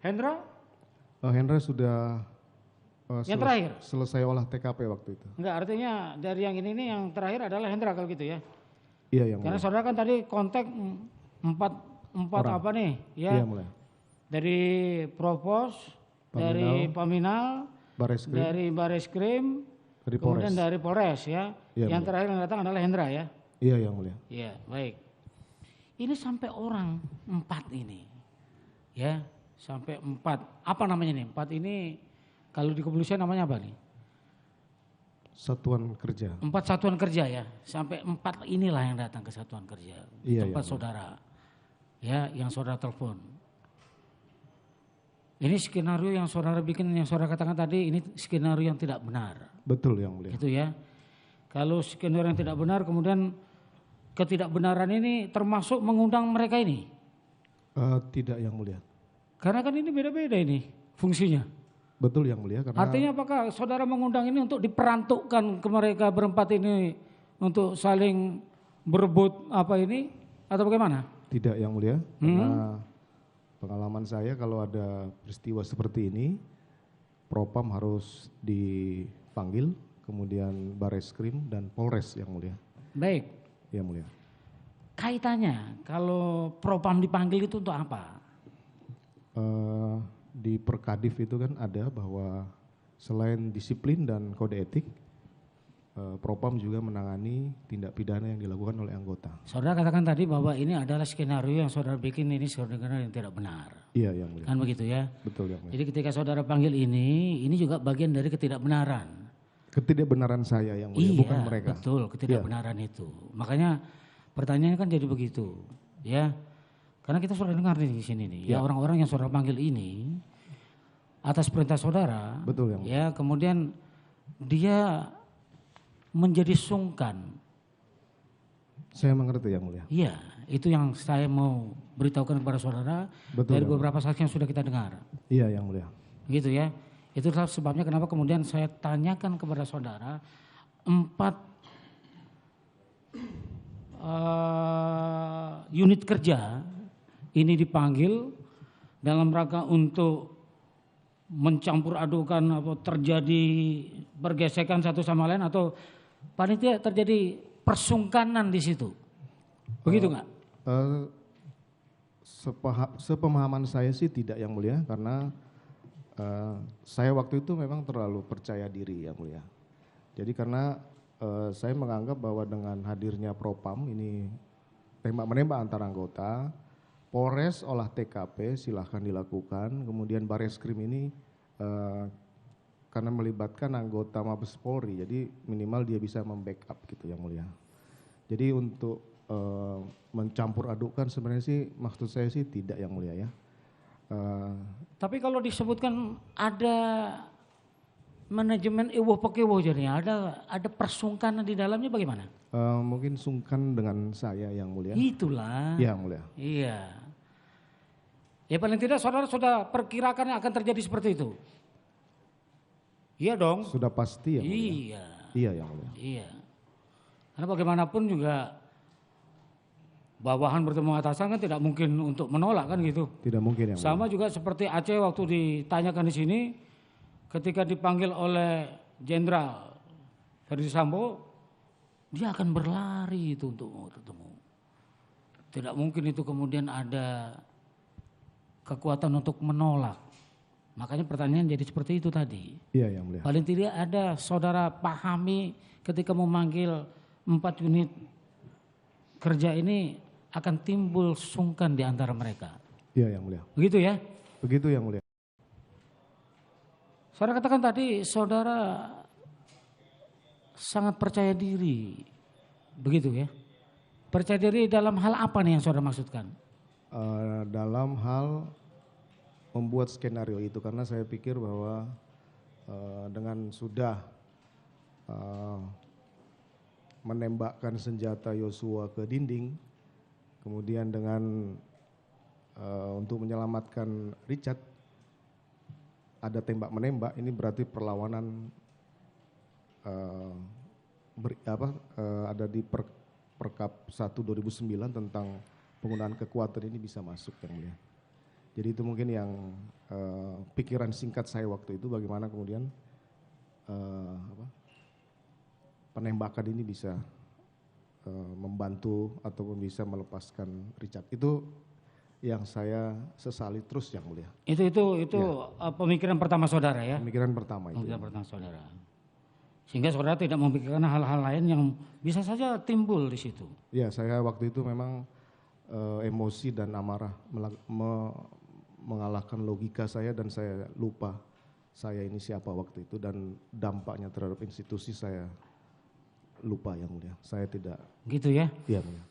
Hendra? Hendra sudah Yang terakhir? selesai olah TKP waktu itu. Enggak, artinya dari yang ini yang terakhir adalah Hendra kalau gitu ya. Iya, yang Karena mulia. saudara kan tadi kontak empat Orang. apa nih ya? Iya, mulia. Dari Propos, dari Paminal, Bareskrim, dari Bareskrim, dari kemudian Polres. dari Polres ya. Iya, Yang mulia. terakhir yang datang adalah Hendra ya. Iya, yang mulia. Iya, baik. Ini sampai orang 4 ini. Ya, sampai 4. Apa namanya nih? 4 ini kalau di kepolisian namanya apa nih? Satuan kerja. 4 satuan kerja ya. Sampai 4 inilah yang datang ke satuan kerja. Iya, Tempat iya, saudara. Ya, yang saudara telepon. Ini skenario yang saudara bikin, yang saudara katakan tadi, ini skenario yang tidak benar. Betul, yang mulia. Gitu ya. Kalau skenario yang tidak benar, kemudian ketidakbenaran ini termasuk mengundang mereka ini. Tidak, yang mulia. Karena kan ini beda-beda ini fungsinya. Betul, yang mulia. Karena Artinya apakah saudara mengundang ini untuk diperantukkan ke mereka berempat ini untuk saling berebut apa ini atau bagaimana? tidak, yang mulia. Karena pengalaman saya kalau ada peristiwa seperti ini, Propam harus dipanggil, kemudian Bareskrim dan Polres, yang mulia. Baik. Yang mulia. Kaitannya kalau Propam dipanggil itu untuk apa? Di Perkadif itu kan ada bahwa selain disiplin dan kode etik, Propam juga menangani tindak pidana yang dilakukan oleh anggota. Saudara katakan tadi bahwa ini adalah skenario yang saudara bikin, ini skenario yang tidak benar. Iya, yang mulia. Kan begitu ya? Betul, yang mulia. Jadi ketika saudara panggil ini juga bagian dari ketidakbenaran. Ketidakbenaran saya, yang mulia, Iya, bukan mereka. betul, ketidakbenaran itu. Makanya pertanyaannya kan jadi begitu, ya. Karena kita sudah dengar di sini nih, ya orang-orang yang saudara panggil ini atas perintah saudara, Betul, yang mulia. ya, kemudian dia menjadi sungkan. Saya mengerti, yang mulia. Iya, itu yang saya mau beritahukan kepada saudara. Betul, dari yang beberapa saksi yang sudah kita dengar. Iya, yang mulia. Gitu ya. Itu sebabnya kenapa kemudian saya tanyakan kepada saudara 4 unit kerja ini dipanggil dalam rangka untuk mencampur adukan atau terjadi pergesekan satu sama lain atau paling tidak terjadi persungkanan di situ. Begitu nggak? Sepemahaman saya sih tidak, yang mulia, karena saya waktu itu memang terlalu percaya diri, yang mulia. Jadi karena saya menganggap bahwa dengan hadirnya Propam ini tembak-menembak antar anggota, Polres olah TKP silahkan dilakukan, kemudian Bareskrim ini karena melibatkan anggota Mabes Polri, jadi minimal dia bisa membackup gitu, yang mulia. Jadi untuk mencampur adukkan sebenarnya sih maksud saya sih tidak, yang mulia ya. Tapi kalau disebutkan ada manajemen ewo pekewo jadinya, ada persungkanan di dalamnya bagaimana? Mungkin sungkan dengan saya, yang mulia. Itulah. Iya, yang mulia. Iya. Ya paling tidak saudara sudah perkirakan akan terjadi seperti itu. Iya dong. Sudah pasti, yang mulia. Iya. Iya, yang mulia. Iya. Karena bagaimanapun juga bawahan bertemu atasan kan tidak mungkin untuk menolak kan gitu. Tidak mungkin, yang mulia. Sama juga seperti Aceh waktu ditanyakan di sini, ketika dipanggil oleh Jenderal Ferdi Sambo, dia akan berlari itu untuk ketemu. Tidak mungkin itu kemudian ada kekuatan untuk menolak. Makanya pertanyaan jadi seperti itu tadi. Iya, yang mulia. Paling tidak ada saudara pahami ketika memanggil 4 unit kerja ini akan timbul sungkan di antara mereka. Iya, yang mulia. Begitu ya? Begitu, yang mulia. Saudara katakan tadi saudara sangat percaya diri. Begitu ya? Percaya diri dalam hal apa nih yang saudara maksudkan? Dalam hal membuat skenario itu, karena saya pikir bahwa dengan sudah menembakkan senjata Yosua ke dinding, kemudian dengan untuk menyelamatkan Richard ada tembak menembak, ini berarti perlawanan ada di Perkap 1 2009 tentang penggunaan kekuatan ini bisa masuk, yang mulia. Jadi itu mungkin yang pikiran singkat saya waktu itu, bagaimana kemudian penembakan ini bisa membantu ataupun bisa melepaskan Richard. Itu yang saya sesali terus yang mulia. Itu pemikiran pertama saudara ya? Pemikiran pertama itu. Pemikiran pertama saudara. Sehingga saudara tidak memikirkan hal-hal lain yang bisa saja timbul di situ. Ya, saya waktu itu memang emosi dan amarah mengalahkan logika saya, dan saya lupa saya ini siapa waktu itu, dan dampaknya terhadap institusi saya lupa yang mulia. Saya tidak. Gitu ya? Iya mulia.